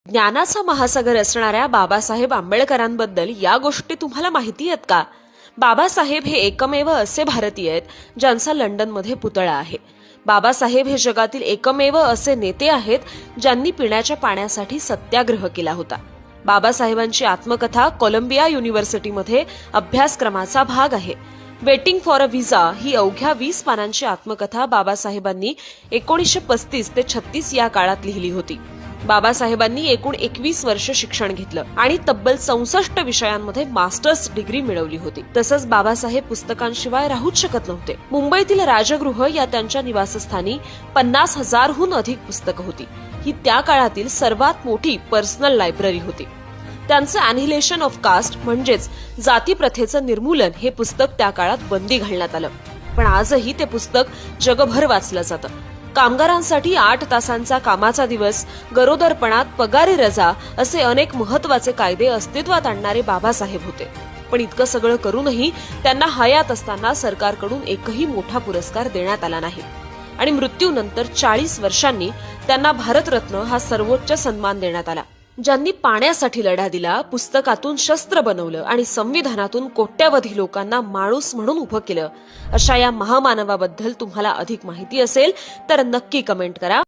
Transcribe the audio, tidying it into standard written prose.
ज्ञानाचा महासागर असणाऱ्या बाबासाहेब आंबेडकरांबद्दल या गोष्टी तुम्हाला माहिती आहेत का? बाबासाहेब हे एकमेव असे भारतीय आहेत ज्यांचा लंडनमध्ये पुतळा आहे. बाबासाहेब हे जगातील एकमेव असे नेते आहेत ज्यांनी पिण्याच्या पाण्यासाठी सत्याग्रह केला होता. बाबासाहेबांची आत्मकथा कोलंबिया युनिव्हर्सिटीमध्ये अभ्यासक्रमाचा भाग आहे. वेटिंग फॉर अ व्हिसा ही अवघ्या 20 पानांची आत्मकथा बाबासाहेबांनी 1935 ते 36 या काळात लिहिली होती. बाबासाहेबांनी एकूण 21 वर्ष शिक्षण घेतलं आणि तब्बल 64 विषयांमध्ये मास्टर्स डिग्री मिळवली होती. तसंच बाबासाहेब पुस्तकांशिवाय राहूच शकत नव्हते. मुंबईतील राजगृह या त्यांच्या निवासस्थानी 50,000हून अधिक पुस्तकं होती. ही त्या काळातील सर्वात मोठी पर्सनल लायब्ररी होती. त्यांचं अॅनिहिलेशन ऑफ कास्ट म्हणजेच जाती प्रथेचं निर्मूलन हे पुस्तक त्या काळात बंदी घालण्यात आलं. पण आजही ते पुस्तक जगभर वाचलं जातं. कामगारांसाठी 8 तासांचा कामाचा दिवस, गरोदरपणात पगारी रजा असे अनेक महत्वाचे कायदे अस्तित्वात आणणारे बाबासाहेब होते. पण इतकं सगळं करूनही त्यांना हयात असताना सरकारकडून एकही मोठा पुरस्कार देण्यात आला नाही आणि मृत्यूनंतर 40 वर्षांनी त्यांना भारतरत्न हा सर्वोच्च सन्मान देण्यात आला. ज्यांनी पाण्यासाठी लढा दिला, पुस्तकातून शस्त्र बनवलं आणि संविधानातून कोट्यावधी लोकांना माणूस म्हणून उभं केलं, अशा या महामानवाबद्दल तुम्हाला अधिक माहिती असेल तर नक्की कमेंट करा.